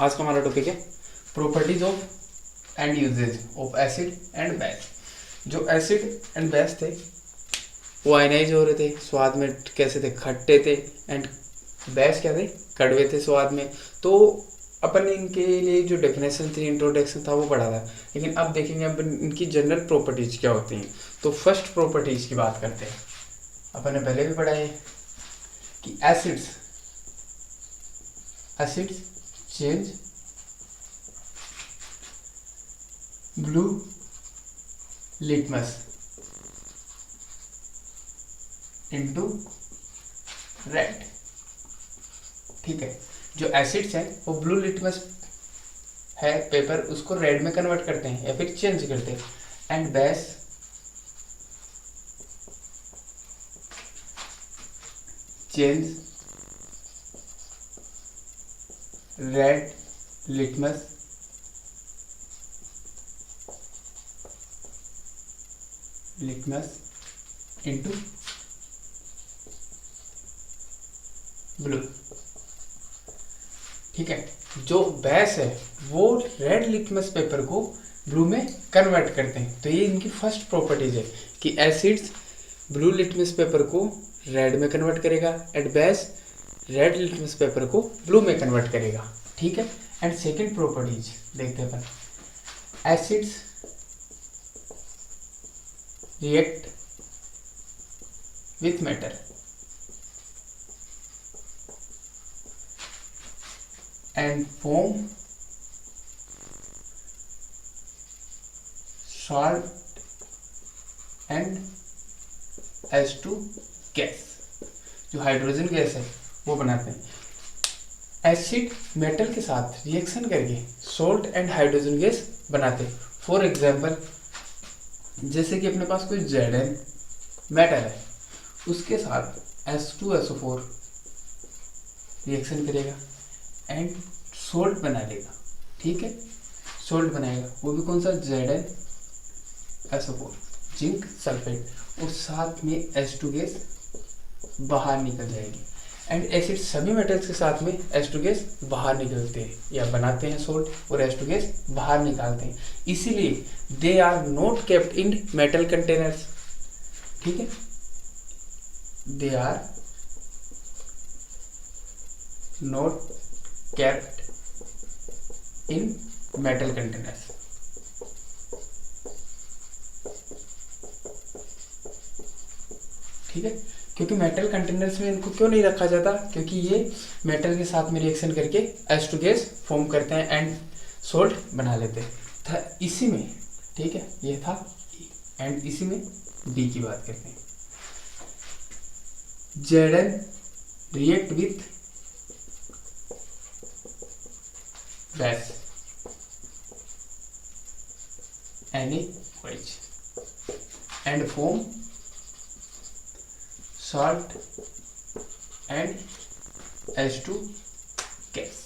आज का हमारा टॉपिक है properties of and uses of acid and base. जो एसिड एंड बेस थे वो आयनाइज हो रहे थे, स्वाद में कैसे थे, खट्टे थे, एंड बेस क्या थे, कड़वे थे स्वाद में। तो अपन इनके लिए जो डेफिनेशन थी, इंट्रोडक्शन था, वो पढ़ा था। लेकिन अब देखेंगे अब इनकी जनरल प्रॉपर्टीज क्या होती हैं। तो फर्स्ट प्रॉपर्टीज की बात करते हैं। अपन ने पहले भी पढ़ा है कि acids change blue litmus into red. ठीक है, जो एसिड्स हैं वो ब्लू लिटमस है पेपर, उसको रेड में कन्वर्ट करते हैं या फिर चेंज करते हैं। And base change red litmus into blue. ठीक है, जो बेस है वो रेड लिटमस पेपर को ब्लू में कन्वर्ट करते हैं। तो ये इनकी फर्स्ट प्रॉपर्टीज है कि एसिड्स ब्लू लिटमस पेपर को रेड में कन्वर्ट करेगा and base red litmus paper को ब्लू में कन्वर्ट करेगा। ठीक है, एंड सेकंड प्रॉपर्टीज देखते हैं अपन। Acids react with metal and form salt and H2 gas. जो हाइड्रोजन गैस है वो बनाते हैं। एसिड मेटल के साथ रिएक्शन करके सॉल्ट एंड हाइड्रोजन गैस बनाते हैं। फॉर एग्जांपल, जैसे कि अपने पास कोई Zn मेटल है, उसके साथ H2SO4 रिएक्शन करेगा एंड सोल्ट बना लेगा। ठीक है, सोल्ट बनाएगा, वो भी कौन सा, ZnSO4 जिंक सल्फेट, और साथ में H2 गैस बाहर निकल जाएगी। एंड एसिड सभी मेटल्स के साथ में H2 गैस बाहर निकलते हैं या बनाते हैं सोल्ट, और H2 गैस बाहर निकालते हैं। इसीलिए they are not kept in metal containers. ठीक है, they are not kept in metal containers। ठीक है, क्योंकि मेटल कंटेनर्स में इनको क्यों नहीं रखा जाता, क्योंकि ये मेटल के साथ में रिएक्शन करके H2 गैस फॉर्म करते हैं एंड सोल्ट बना लेते हैं। था इसी में, ठीक है, ये था एंड इसी में B की बात करते हैं। Zn react with base NaOH and form salt and H2 gas.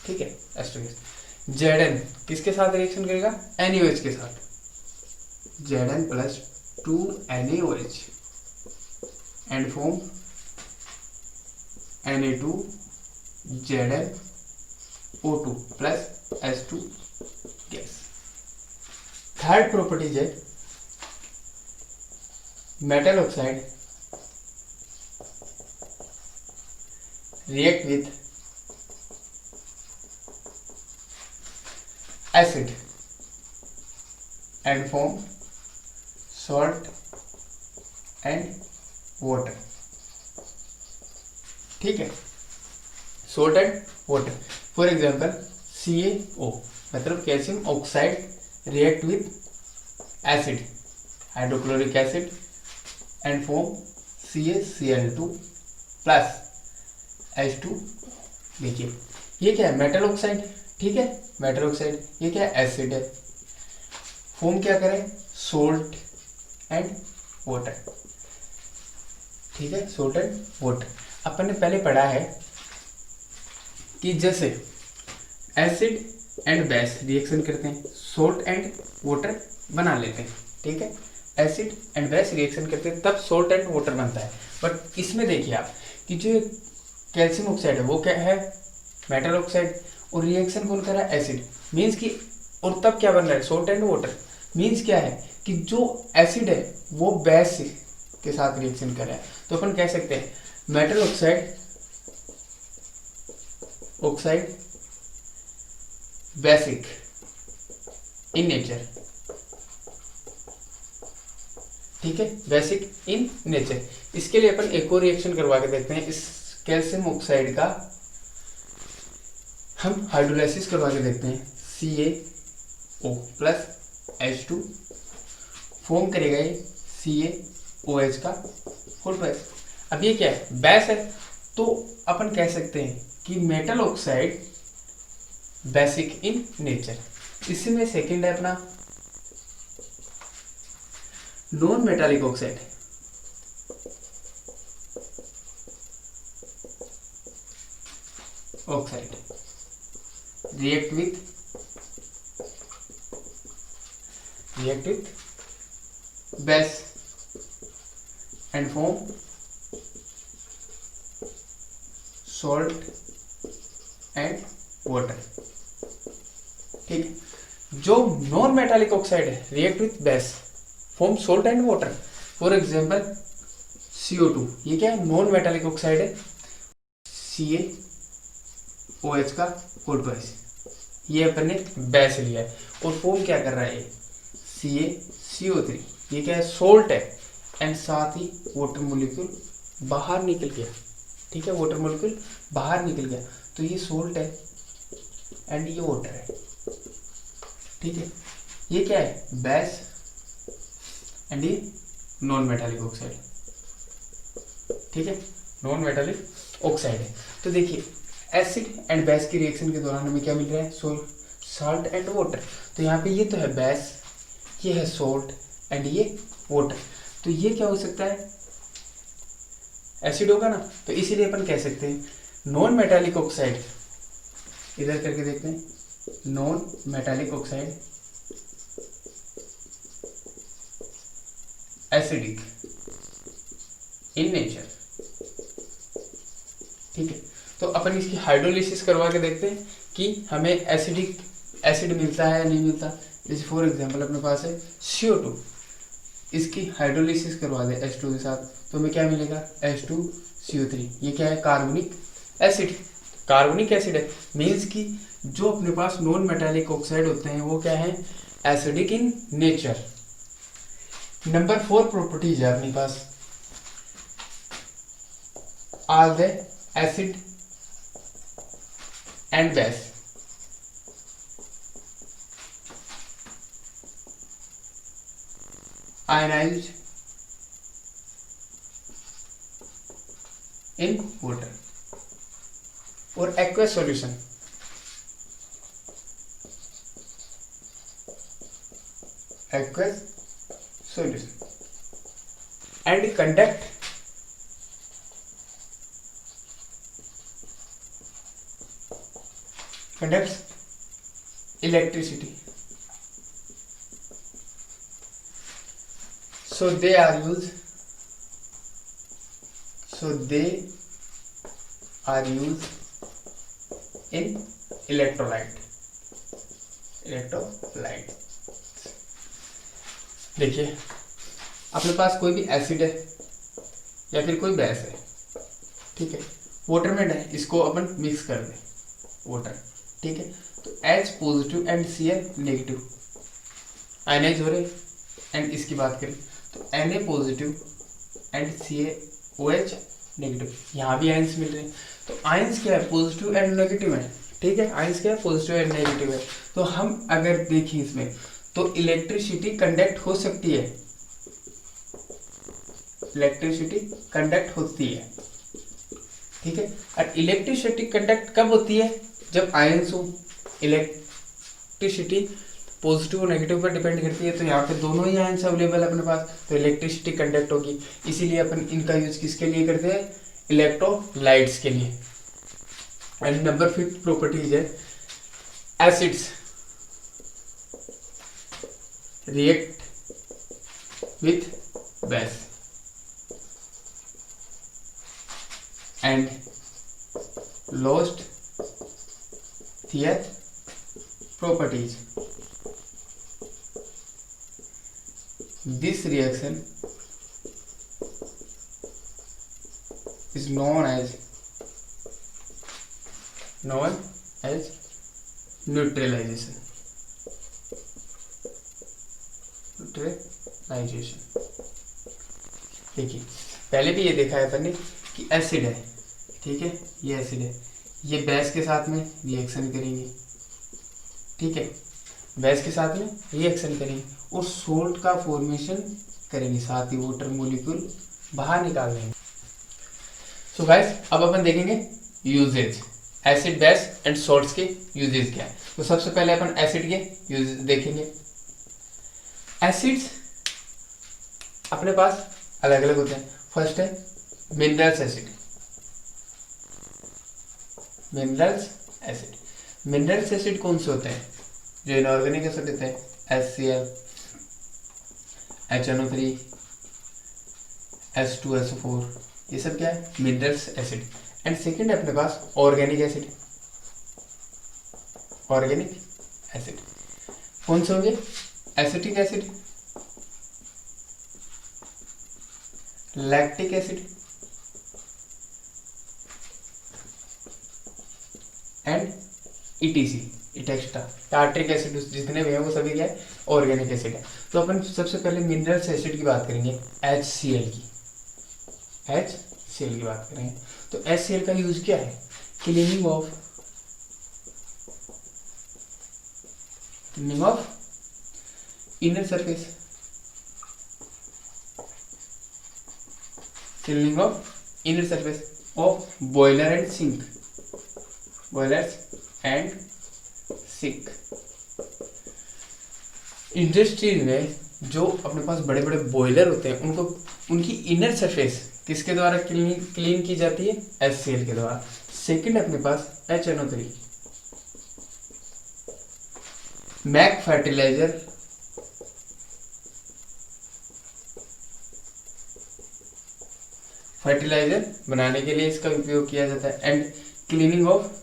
ठीक है, H2 गैस। Zn किसके साथ रिएक्शन करेगा, NaOH के साथ। Zn plus 2 NaOH and form Na2 Zn O2 plus H2 gas. Third properties है metal oxide react with acid and form salt and water. ठीक है, salt and water. For example CaO मतलब calcium oxide react with acid hydrochloric acid and form CaCl2 plus H2। देखिए ये क्या है, metal oxide. ठीक है, मेटल ऑक्साइड, ये क्या है, एसिड है। फॉर्म क्या करें, सोल्ट एंड वाटर। ठीक है, सोल्ट एंड वाटर। अपन ने पहले पढ़ा है कि जैसे एसिड एंड बेस रिएक्शन करते हैं, सोल्ट एंड वाटर बना लेते हैं। ठीक है, एसिड एंड बेस रिएक्शन करते हैं तब सोल्ट एंड वाटर बनता है। बट इसमें देखिए आप कि जो कैल्शियम ऑक्साइड है वो क्या है, मेटल ऑक्साइड, और रिएक्शन कौन कर रहा है, एसिड, मीन्स कि, और तब क्या बन रहा है, सोल्ट एंड वाटर। मीन्स क्या है कि जो एसिड है वो बेस के साथ रिएक्शन कर रहा है, तो अपन कह सकते हैं metal oxide basic in nature, ठीक है, बेसिक इन नेचर। इसके लिए अपन एक और रिएक्शन करवा के देखते हैं, इस कैल्शियम ऑक्साइड का हम हाइड्रोलाइसिस करवा के देखते हैं, CaO प्लस H2 फॉर्म करेगा ये CaOH का होल प्लस। अब ये क्या है, बेस है, तो अपन कह सकते हैं कि metal oxide basic in nature. इसमें सेकंड है अपना non metallic oxide, react with base and form salt and water, ठीक है। जो नॉन मेटालिक ऑक्साइड है react with base form salt and water, for example CO2, ये क्या है, नॉन मेटालिक ऑक्साइड है, CaOH का कोटवाइस, ये अपन ने बेस लिया है और फॉर्म क्या कर रहा है, CaCO3, ये क्या है, सोल्ट है, एंड साथ ही वाटर मोलिक्यूल बाहर निकल गया, ठीक है, वाटर मोलिक्यूल बाहर निकल गया, तो ये सोल्ट है एंड ये वाटर है, ठीक है। ये क्या है, बेस एंड ये नॉन मेटालिक ऑक्साइड, ठीक है, नॉन मेटालिक ऑक्साइड है। तो देखिए एसिड एंड बेस की रिएक्शन के दौरान हमें क्या मिल रहा है, सॉल्ट एंड वाटर। तो यहाँ पे ये तो है बेस, ये है सॉल्ट एंड ये वाटर, तो ये क्या हो सकता है, एसिड होगा ना, तो इसीलिए अपन कह सकते हैं नॉन मेटालिक ऑक्साइड, इधर करके देखते हैं, non metallic oxide acidic in nature, ठीक है। तो अपन इसकी हाइड्रोलिसिस करवा के देखते हैं कि हमें एसिड मिलता है या नहीं मिलता। जैसे फॉर एग्जांपल अपने पास है CO2, इसकी हाइड्रोलिसिस करवा दे H2 के साथ, तो हमें क्या मिलेगा, H2CO3, ये क्या है, कार्बनिक एसिड है, मीन्स कि जो अपने पास नॉन मेटालिक ऑक्साइड होते हैं वो क्या है, acidic in nature. Number 4 properties है अपने पास, are the acid and base ionised in water और aqueous solution, and conduct conducts electricity, so they are used in electrolyte। देखिए अपने पास कोई भी एसिड है या फिर कोई बेस है, ठीक है, वाटर में है, इसको अपन मिक्स कर दें, वाटर, ठीक है, तो H positive and Cl negative ionise हो रहे, एंड इसकी बात करें तो Na positive and CaOH negative, यहाँ भी आयंस मिल रहे हैं। तो आयंस क्या है, पॉजिटिव एंड नेगेटिव है, ठीक है, आयंस क्या है, पॉजिटिव एंड नेगेटिव है। तो हम अगर देखें इसमें तो इलेक्ट्रिसिटी कंडक्ट हो सकती है, इलेक्ट्रिसिटी कंडक्ट होती है, ठीक है। और इलेक्ट्रिसिटी कंडक्ट कब होती है, जब आयंस हो। इलेक्ट्रिसिटी पॉजिटिव और नेगेटिव पर डिपेंड करती है, तो यहाँ पे दोनों ही आयंस अवेलेबल है अपने पास, तो इलेक्ट्रिसिटी कंडक्ट होगी। इसीलिए अपन इनका यूज किसके लिए करते हैं, इलेक्ट्रोलाइट्स के लिए। एंड नंबर 5 प्रॉपर्टीज है, acids react with base and lost Thieff properties. This reaction is known as neutralization. देखिए पहले भी ये देखा है अपन ने कि एसिड है, ठीक है, ये एसिड है, ये बेस के साथ में रिएक्शन करेंगे, ठीक है, बेस के साथ में रिएक्शन करेंगे और सोल्ट का फॉर्मेशन करेंगे, साथ ही वाटर मॉलिक्यूल बाहर निकाल देंगे। सो गाइस अब अपन देखेंगे uses, acid base and salts के यूजेज क्या है। तो सबसे पहले अपन एसिड के यूजेज देखेंगे। एसिड्स अपने पास अलग अलग होते हैं। फर्स्ट है minerals acid. Minerals acid, minerals acid कौन से होते हैं? जो इनऑर्गेनिक एसिड होते हैं, HCl, HNO3, H2SO4, ये सब क्या है? Minerals acid. एंड सेकेंड है अपने पास ऑर्गेनिक एसिड। ऑर्गेनिक एसिड कौन से होंगे? Acetic acid, lactic acid and ETC, etcetera, tartaric acid, जितने भी हैं वो सभी क्या है? ऑर्गेनिक एसिड है। तो अपन सबसे पहले मिनरल्स एसिड की बात करेंगे, HCl की। HCl की बात करेंगे तो HCl का यूज क्या है? Cleaning of inner surface, cleaning of inner surface of boiler and sink, boilers and sink. Industry में जो अपने पास बड़े बड़े बॉयलर होते हैं उनको, उनकी इनर सरफेस किसके द्वारा क्लीन की जाती है? HCl के द्वारा। सेकंड अपने पास HNO3, मैक फर्टिलाइजर, फर्टिलाइजर बनाने के लिए इसका उपयोग किया जाता है। And cleaning of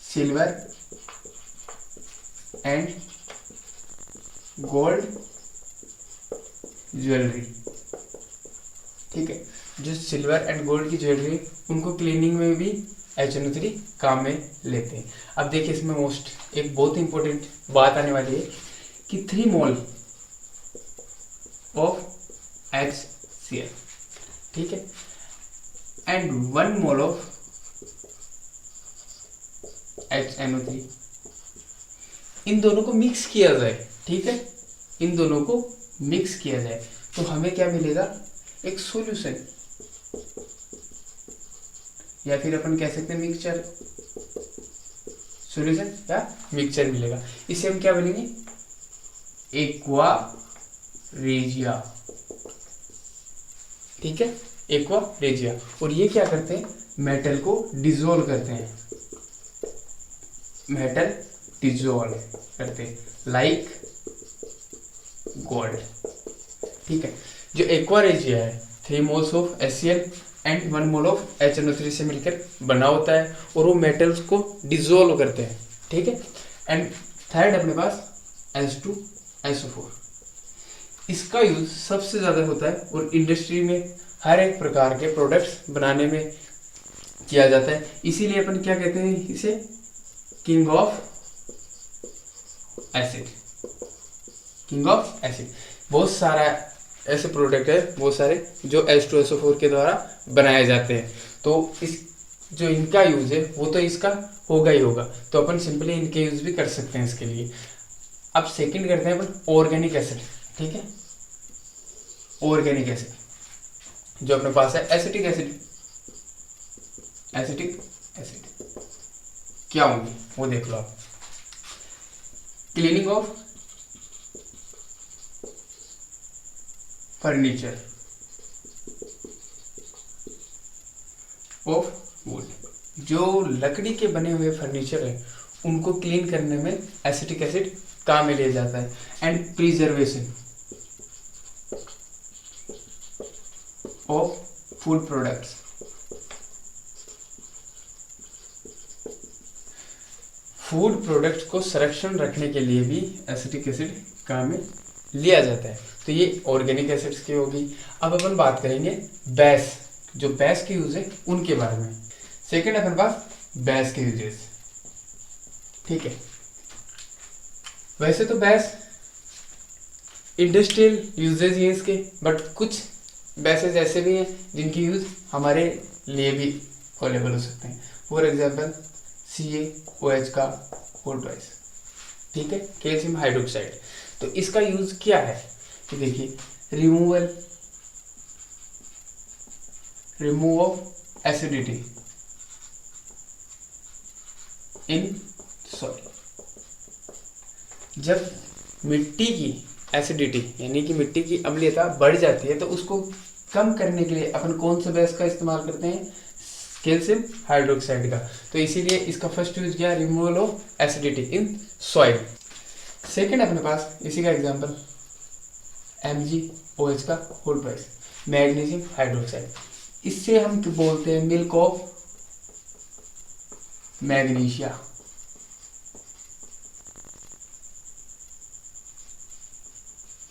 silver and gold jewellery, ठीक है, जो सिल्वर एंड गोल्ड की ज्वेलरी उनको क्लीनिंग में भी HNO3 काम में लेते हैं। अब देखिए इसमें मोस्ट एक बहुत इंपॉर्टेंट बात आने वाली है कि 3 मोल ऑफ HCl, ठीक है, एंड 1 मोल ऑफ HNO3, इन दोनों को मिक्स किया जाए, ठीक है, इन दोनों को मिक्स किया जाए तो हमें क्या मिलेगा? एक सॉल्यूशन, या फिर अपन कह सकते हैं मिक्सचर, सॉल्यूशन या मिक्सचर मिलेगा। इसे हम क्या बोलेंगे? एक्वा रेजिया, ठीक है, एक्वा रेजिया। और ये क्या करते हैं? मेटल को डिसॉल्व करते हैं, मेटल डिसॉल्व करते हैं लाइक गोल्ड, ठीक है। जो एक्वा रेजिया है 3 moles of HCl and 1 mole of HNO3 से मिलकर बना होता है और वो मेटल्स को डिसॉल्व करते हैं, ठीक है। एंड थर्ड अपने पास H2SO4, इसका यूज सबसे ज़्यादा होता है और इंडस्ट्री में हर एक प्रकार के प्रोडक्ट्स बनाने में किया जाता है। इसीलिए अपन क्या कहते हैं इसे? King of acid, king of acid. बहुत सारा ऐसे प्रोडक्ट है, बहुत सारे जो H2SO4 के द्वारा बनाए जाते हैं, तो इस जो इनका यूज है वो तो इसका होगा ही होगा, तो अपन सिंपली इनके यूज भी कर सकते हैं इसके लिए। अब सेकंड करते हैं अपन ऑर्गेनिक एसिड, ठीक है, ऑर्गेनिक एसिड जो अपने पास है एसिटिक एसिड। एसिटिक एसिड क्या होंगे वो देख लो आप। Cleaning of furniture of would, जो लकड़ी के बने हुए फर्नीचर है उनको क्लीन करने में एसिटिक एसिड काम में लिया जाता है। And preservation of food products, food products को संरक्षण रखने के लिए भी एसिटिक एसिड काम में लिया जाता है। तो ये ऑर्गेनिक एसिड्स की होगी। अब अपन बात करेंगे बेस, जो बेस के यूज है उनके बारे में। सेकेंड अपन पास बेस के यूजेस, ठीक है। वैसे तो बेस इंडस्ट्रियल यूजेस ही है इसके, बट कुछ बेसेस ऐसे भी हैं जिनकी यूज हमारे लिए भी अवेलेबल हो सकते हैं। फॉर एग्जाम्पल CaOH का होल ट्वाइस, ठीक है, कैल्शियम हाइड्रोक्साइड। तो इसका यूज क्या है कि देखिए, remove of acidity in soil. जब मिट्टी की एसिडिटी यानी कि मिट्टी की अम्लीयता बढ़ जाती है तो उसको कम करने के लिए अपन कौन सा बेस का इस्तेमाल करते हैं, कैल्शियम हाइड्रोक्साइड का। तो इसीलिए इसका फर्स्ट यूज क्या, removal of acidity in soil. Second अपने पास इसी का एग्जांपल MgOH का होल ट्वाइस, मैग्नीशियम हाइड्रोक्साइड। इससे हम बोलते हैं milk of magnesia.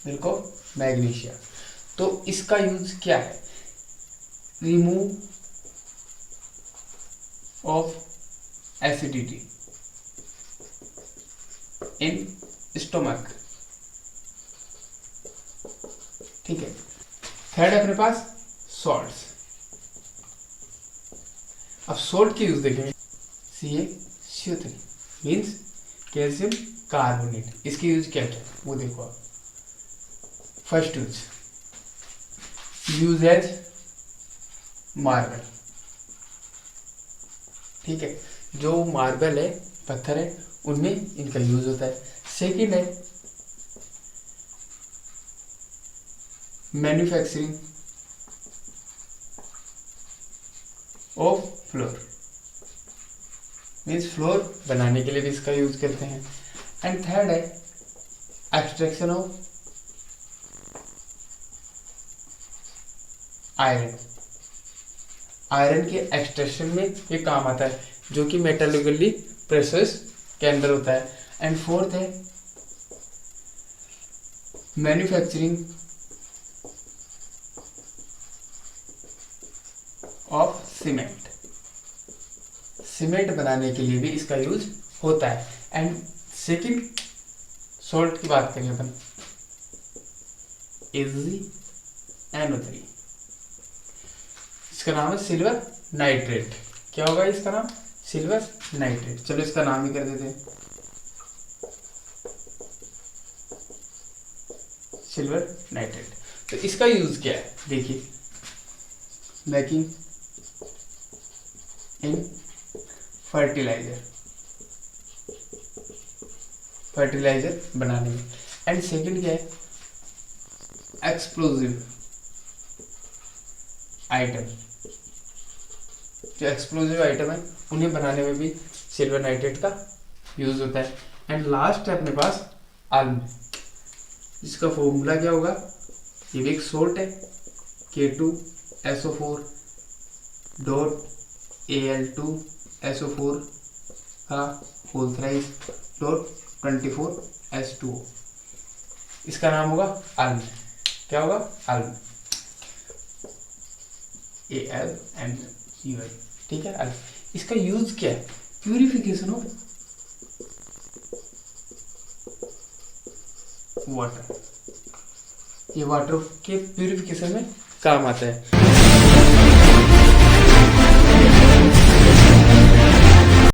Milk of magnesia. तो इसका यूज क्या है, remove of acidity in stomach, ठीक है। थर्ड अपने पास सॉल्ट्स। अब सोल्ट की यूज देखेंगे, CaCO3 मीन्स कैल्शियम कार्बोनेट। इसकी यूज क्या क्या वो देखो आप। फर्स्ट यूज एज मार्बल, ठीक है, जो मार्बल है, पत्थर है, उनमें इनका यूज होता है। सेकेंड है manufacturing of floor, means floor बनाने के लिए भी इसका यूज करते हैं। एंड थर्ड है एक्सट्रैक्शन ऑफ आयरन। आयरन के एक्सट्रैक्शन में ये काम आता है, जो कि मेटालिकली प्रोसेस के अंदर होता है। एंड फोर्थ है मैन्युफैक्चरिंग ऑफ सीमेंट। सीमेंट बनाने के लिए भी इसका यूज होता है। एंड सेकेंड सॉल्ट की बात करें अपन, AgNO3, इसका नाम है सिल्वर नाइट्रेट। क्या होगा इसका नाम, सिल्वर नाइट्रेट। चलो इसका नाम ही कर देते हैं सिल्वर नाइट्रेट। तो इसका यूज क्या है, देखिए, मेकिंग इन फर्टिलाइजर बनाने में। एंड सेकंड क्या है, एक्सप्लोजिव आइटम। जो एक्सप्लोजिव आइटम है उन्हें बनाने में भी सिल्वर नाइट्रेट का यूज होता है। एंड लास्ट है अपने पास आल्म, जिसका फॉर्मूला क्या होगा, ये भी एक सोल्ट है, K2SO4 डॉट Al2SO4 का होल थ्राइस डॉट 24H2O। इसका नाम होगा आल्म। क्या होगा, आल्म, ALMY, ठीक है, आल्म। इसका यूज क्या है, प्यूरिफिकेशन ऑफ वाटर। ये वाटर के प्यूरिफिकेशन में काम आता है।